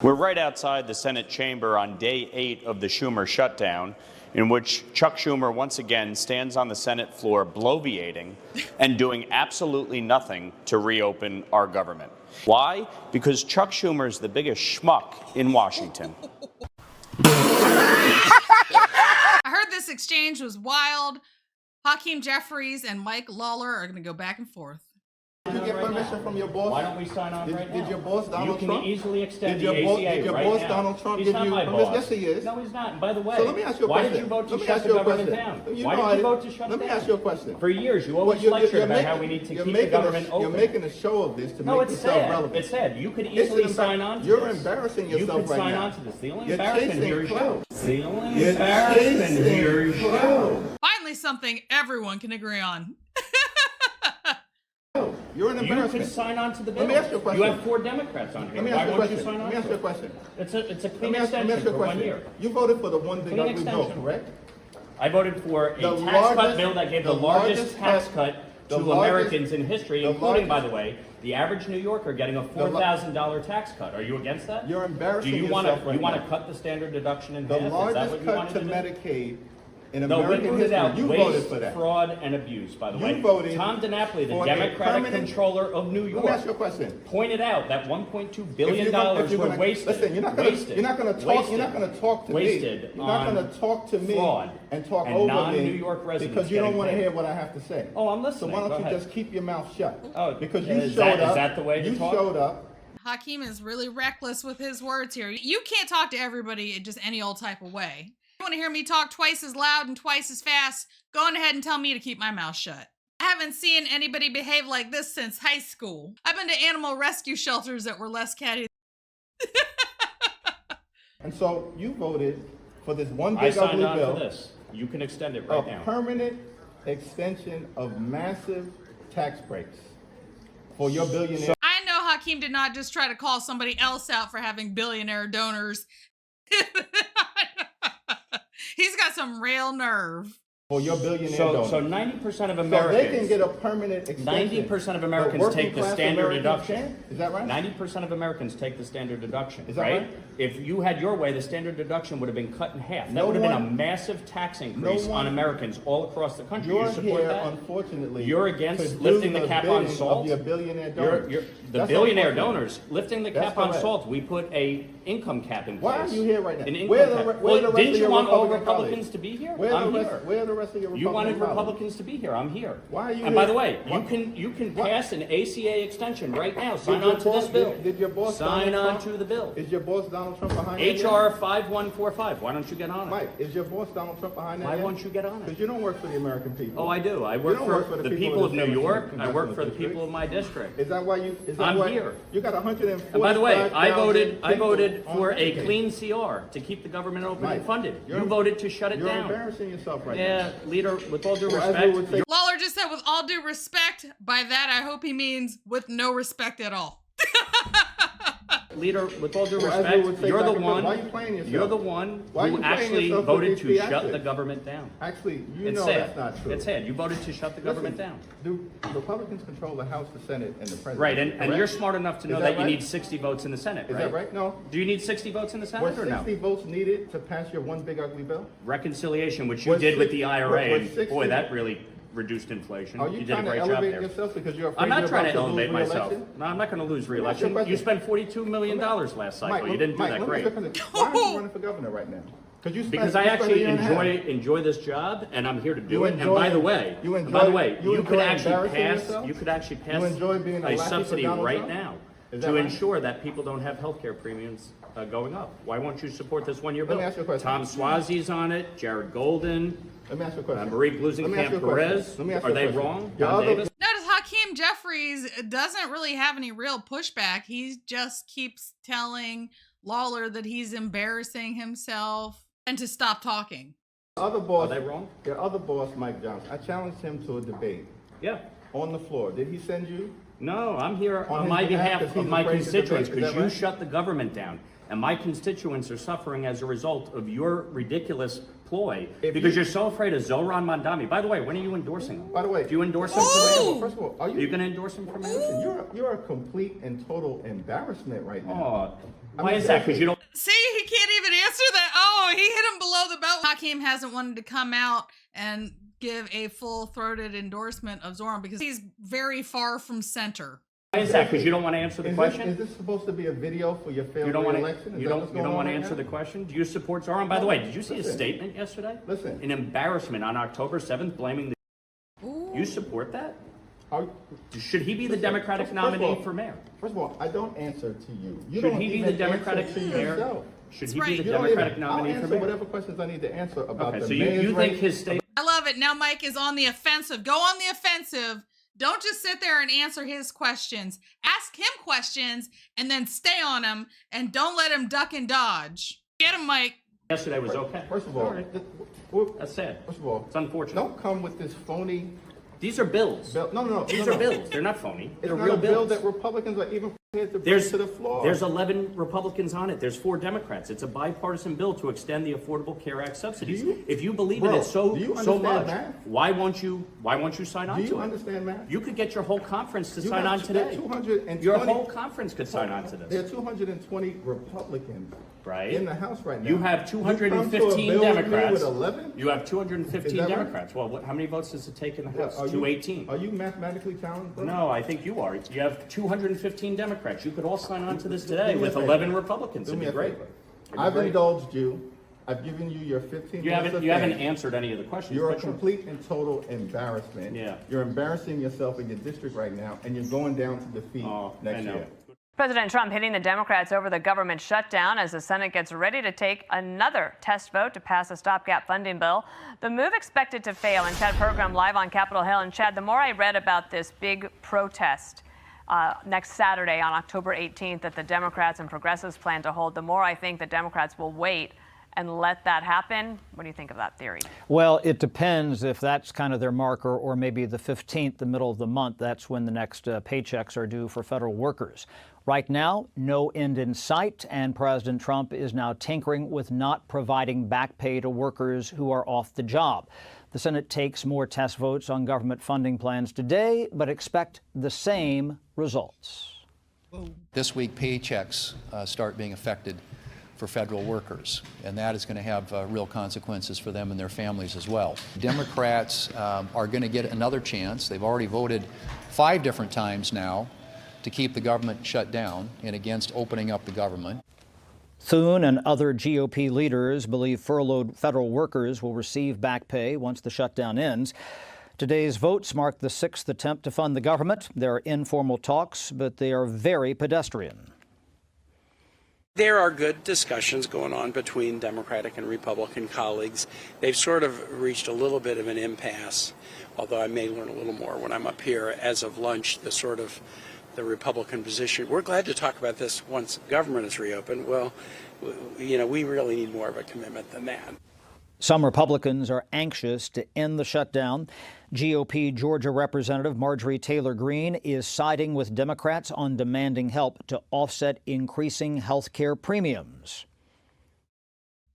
We're right outside the Senate chamber on day 8 of the Schumer shutdown, in which Chuck Schumer once again stands on the Senate floor bloviating and doing absolutely nothing to reopen our government. Why? Because Chuck Schumer is the biggest schmuck in Washington. I heard this exchange was wild. Hakeem Jeffries and Mike Lawler are going to go back and forth. Did you get permission from your boss? Why don't we sign on right now? Did your boss, Donald Trump? You can easily extend the ACA Did your right boss, now. Donald Trump, He's give not you my permission? boss. Yes, he is. No, he's not. And by the way, So let me ask you a why question. did you vote to Let me shut ask the you a government question. down? You Why know did you vote to shut Let it me down? ask you a question. For years, you always Well, lectured about how we need to keep the government open. You're making a show of this to No, make it's yourself sad. relevant. It's sad. You could easily sign on to this. You're embarrassing yourself You could right now. sign on to this. The only You're embarrassment here is chasing you. clout. The only You're embarrassment chasing here is you. clout. Finally, something everyone can agree on. You're an You embarrassment. can sign on to the bill. Let me ask you a question. You have 4 Democrats on here. Let me Why ask you a won't you question. sign on Let me ask to you a it? question. It's a Let clean me ask extension you a for 1 question. year. You voted for the one big Clean ugly bill, extension. correct? I voted for a The tax largest- cut bill that gave the largest tax cut the to largest- Americans in history, the including, by largest- the way, the average New Yorker getting a $4,000 tax cut. Are you against that? You're embarrassing Do you yourself right you want now. to cut the standard deduction in The half? Is that largest what you cut wanted to to do? Medicaid in No, we American rooted out history. You voted waste, for that. fraud, and abuse, by the You way. voted Tom DiNapoli, the for a Democratic permanent- controller of New Let York, me ask you a question. pointed out that $1.2 If billion you're were gonna- wasted. Listen, you're not gonna talk. Wasted You're not gonna talk to me. Wasted You're not on gonna talk to me fraud and talk and over non-New me York residents because you don't getting want to paid. hear what I have to say. Oh, I'm So listening. why Go don't you ahead. just keep your mouth shut? Oh, because you is showed that- up. is that the way to you talk? showed up. Hakeem is really reckless with his words here. You can't talk to everybody in just any old type of way. You want to hear me talk twice as loud and twice as fast? Go on ahead and tell me to keep my mouth shut. I haven't seen anybody behave like this since high school. I've been to animal rescue shelters that were less catty. And so you voted for this one I big signed ugly on bill. for this. You can extend it A right now. permanent extension of massive tax breaks for your billionaire. I know Hakeem did not just try to call somebody else out for having billionaire donors. He's got some real nerve. For your billionaire So donors. 90% of So Americans. they can get a permanent extension. 90% of Americans But working take the class standard Americans deduction. can't? Is that right? 90% of Americans take the standard deduction. Is that right? If you had your way, the standard deduction would have been cut in half. That No would have been a one- massive tax increase one- on Americans all across the country. You're You support here, that? unfortunately. You're against to do lifting the cap on bidding salt? Of your billionaire donors. The That's billionaire unfortunate. donors, lifting the That's cap on correct. salt, we put a income cap in place. Why are you here right now? An income Where are the cap. re- where are Well, the rest didn't of you your want all Republican Republicans colleagues? to be here? Where are I'm the rest, here. where are the rest of your Republican You wanted colleagues? Republicans to be here. I'm here. Why are you And here? by the way, Why- you can Why- pass an ACA extension right now. Sign your on to this boss- bill. Did your boss Sign Donald on Trump- to the bill. Is your boss Donald Trump behind that? HR 5145. Why don't you get on it? Mike, is your boss Donald Trump behind that? Why won't you get on it? Because you don't work for the American people. Oh, I do. I You work don't for, work for the people of the New 17th York. I work for the District. people of my district. Is that why you? Is that I'm why here. You got 145. And by the way, I voted on for a Medicaid. clean CR to keep the government open Mike, and funded. you're- You voted to shut it You're down. embarrassing yourself right now. Yeah, leader, with all due Well, as we respect, would say- Lawler just said, with all due respect. By that, I hope he means with no respect at all. leader, with all due Well, as we respect, would say you're the back in one. why are you playing yourself? You're the one Why are you who playing actually yourself with voted these to shut theatrics? the government down. Actually, you It's know sad. that's not true. It's sad. You voted to shut the government Listen, down. Do Republicans control the House, the Senate, and the President? Right, and correct? you're smart enough to know Is that, that you right? need 60 votes in the Senate, Is right? that right? No. Do you need 60 votes in the Were Senate or no? 60 votes needed to pass your one big ugly bill? Reconciliation, which you Was did with six- the IRA, was and 60 boy, that really reduced inflation. Are You you did a trying to great job elevate there. yourself because you're afraid I'm not you're trying to about lose elevate myself. re-election? No, I'm not going to lose ask you a re-election. question. You spent $42 million last cycle. Mike, You didn't do Mike, that let me great. ask you a question. Why aren't you running for governor right now? Because I actually enjoy this job, and I'm here to do You it. And enjoy- by the way, you and by the enjoy- way, you you could enjoy actually embarrassing pass. yourself? You could actually pass You enjoy being a lackey for subsidy Donald right Trump? now Is that to right? ensure that people don't have health care premiums going up. Why won't you support this one-year bill? Let me ask you a question. Tom Swazi's on it. Jared Golden. Let me ask you a question. Marie Let me ask you a Blusenkamp question. Perez. Let me ask Are you a they question. wrong? Your Don other- Davis? Notice Hakeem Jeffries doesn't really have any real pushback. He just keeps telling Lawler that he's embarrassing himself and to stop talking. Other boss, Are they wrong? Your other boss, Mike Johnson. I challenged him to a debate Yeah. on the floor. Did he send you? No, I'm here On on his my behalf, behalf 'cause of he's my afraid to constituents, debate. Is because that you right? shut the government down. And my constituents are suffering as a result of your ridiculous ploy, If because you- you're so afraid of Zohran Mamdani. By the way, when are you endorsing him? By the way, Do you endorse him Ooh! for mayor? First of all, are Are you going to endorse him for mayor? You're a complete and total embarrassment right now. Oh, Why is that? Because you don't. See, he can't even answer that. Oh, he hit him below the belt. Hakeem hasn't wanted to come out and give a full-throated endorsement of Zoran because he's very far from center. Why is that? Because you don't want to answer the question? Is this supposed to be a video for your failed re-election? You don't want to answer the question? Do you support Zoran? By the way, did you see his statement yesterday? Listen. An embarrassment on October 7th blaming the... Ooh. You support that? Should he be the Democratic nominee for mayor? First of all, I don't answer to you. Should he be the Democratic mayor? Should he be the Democratic nominee for mayor? I'll answer whatever questions I need to answer about the so mayor's you think race. his statement... I love it. Now Mike is on the offensive. Go on the offensive. Don't just sit there and answer his questions. Ask him questions and then stay on him and don't let him duck and dodge. Get him, Mike. Yesterday was okay. First of all, That's sad. First of all, it's unfortunate. Don't come with this phony... These are bills. No. These are bills. They're not phony. It's They're not real a bill bills. that Republicans are even prepared to bring to the floor. There's 11 Republicans on it. There's 4 Democrats. It's a bipartisan bill to extend the Affordable Care Act subsidies. If you believe in it so much, math? why won't you sign on to it? Do you understand math? You could get your whole conference to sign on today. Your whole conference could sign on to this. There are 220 Republicans right in the House right now. You have 215 Democrats. With 11? You have 215 right? Democrats. Well, how many votes does it take in the House? 218. Are you mathematically challenged, bro? No, I think you are. You have 215 Democrats. You could all sign on to this today with 11 Republicans. It'd be great. I've indulged you. I've given you your 15 minutes. You haven't answered any of the questions. You're a complete and total embarrassment. Yeah. You're embarrassing yourself in your district right now, and you're going down to defeat next year. President Trump hitting the Democrats over the government shutdown as the Senate gets ready to take another test vote to pass a stopgap funding bill. The move expected to fail. And Chad program live on Capitol Hill. And Chad, the more I read about this big protest next Saturday on October 18th that the Democrats and progressives plan to hold, the more I think the Democrats will wait and let that happen. What do you think of that theory? Well, it depends if that's kind of their marker, or maybe the 15th, the middle of the month. That's when the next paychecks are due for federal workers. Right now, no end in sight, and President Trump is now tinkering with not providing back pay to workers who are off the job. The Senate takes more test votes on government funding plans today, but expect the same results. This week, paychecks start being affected for federal workers, and that is going to have real consequences for them and their families as well. Democrats are going to get another chance. They've already voted 5 different times now to keep the government shut down and against opening up the government. Thune and other GOP leaders believe furloughed federal workers will receive back pay once the shutdown ends. Today's votes mark the 6th attempt to fund the government. There are informal talks, but they are very pedestrian. There are good discussions going on between Democratic and Republican colleagues. They've sort of reached a little bit of an impasse, although I may learn a little more when I'm up here as of lunch, the Republican position. We're glad to talk about this once government is reopened. Well, we really need more of a commitment than that. Some Republicans are anxious to end the shutdown. GOP Georgia Representative Marjorie Taylor Greene is siding with Democrats on demanding help to offset increasing health care premiums.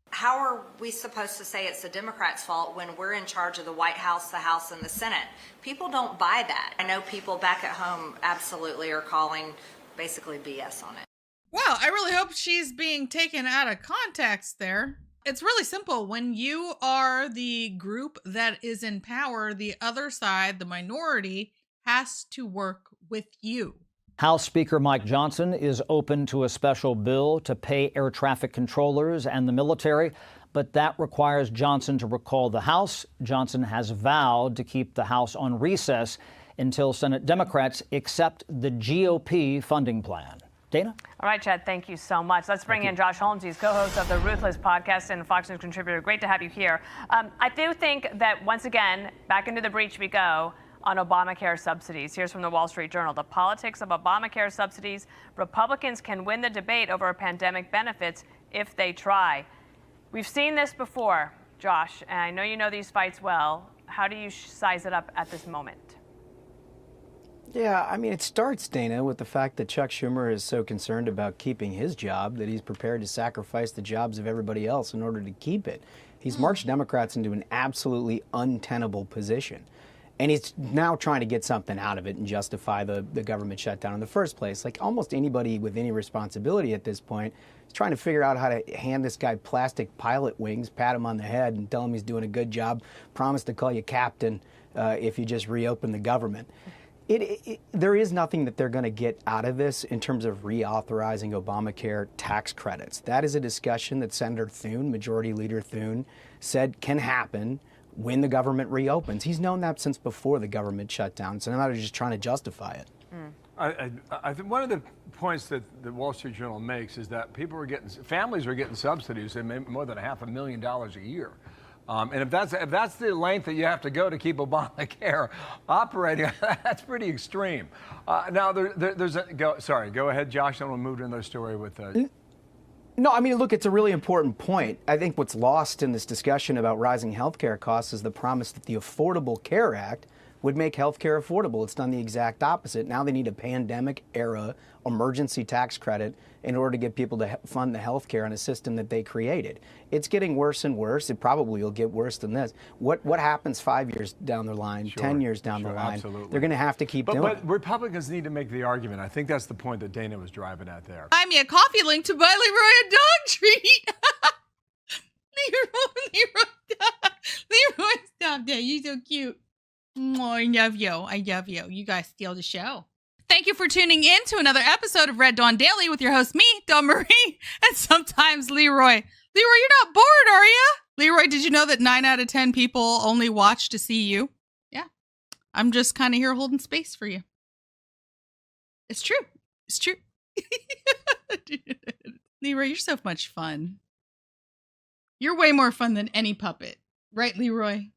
How are we supposed to say it's the Democrats' fault when we're in charge of the White House, the House, and the Senate? People don't buy that. I know people back at home absolutely are calling basically BS on it. Well, I really hope she's being taken out of context there. It's really simple. When you are the group that is in power, the other side, the minority, has to work with you. House Speaker Mike Johnson is open to a special bill to pay air traffic controllers and the military, but that requires Johnson to recall the House. Johnson has vowed to keep the House on recess until Senate Democrats accept the GOP funding plan. Dana? All right, Chad, thank you so much. Let's bring in Josh Holmes. He's co-host of the Ruthless podcast and Fox News contributor. Great to have you here. I do think that, once again, back into the breach we go on Obamacare subsidies. Here's from the Wall Street Journal. The politics of Obamacare subsidies. Republicans can win the debate over pandemic benefits if they try. We've seen this before, Josh, and I know you know these fights well. How do you size it up at this moment? Yeah, I mean, it starts, Dana, with the fact that Chuck Schumer is so concerned about keeping his job that he's prepared to sacrifice the jobs of everybody else in order to keep it. He's marched Democrats into an absolutely untenable position. And he's now trying to get something out of it and justify the government shutdown in the first place. Like almost anybody with any responsibility at this point is trying to figure out how to hand this guy plastic pilot wings, pat him on the head and tell him he's doing a good job, promise to call you captain if you just reopen the government. There is nothing that they're going to get out of this in terms of reauthorizing Obamacare tax credits. That is a discussion that Senator Thune, Majority Leader Thune, said can happen when the government reopens. He's known that since before the government shutdown, so now they're just trying to justify it. I think one of the points that the Wall Street Journal makes is that families are getting subsidies that make more than $500,000 a year. And if that's the length that you have to go to keep Obamacare operating, that's pretty extreme. Now, go ahead, Josh. Then we'll move to another story with. No, I mean, look, it's a really important point. I think what's lost in this discussion about rising health care costs is the promise that the Affordable Care Act would make health care affordable. It's done the exact opposite. Now they need a pandemic-era emergency tax credit in order to get people to fund the health care in a system that they created. It's getting worse and worse. It probably will get worse than this. What happens 5 years down the line, 10 years down the line? Absolutely. They're going to have to keep doing it. But Republicans need to make the argument. I think that's the point that Dana was driving at there. Buy me a coffee link to buy Leroy a dog treat. Leroy, stop that. You're so cute. Oh, I love you. I love you. You guys steal the show. Thank you for tuning in to another episode of Red Dawn Daily with your host, me, Dawn Marie, and sometimes Leroy. Leroy, you're not bored, are you? Leroy, did you know that 9 out of 10 people only watch to see you? Yeah. I'm just kind of here holding space for you. It's true. It's true. Leroy, you're so much fun. You're way more fun than any puppet. Right, Leroy?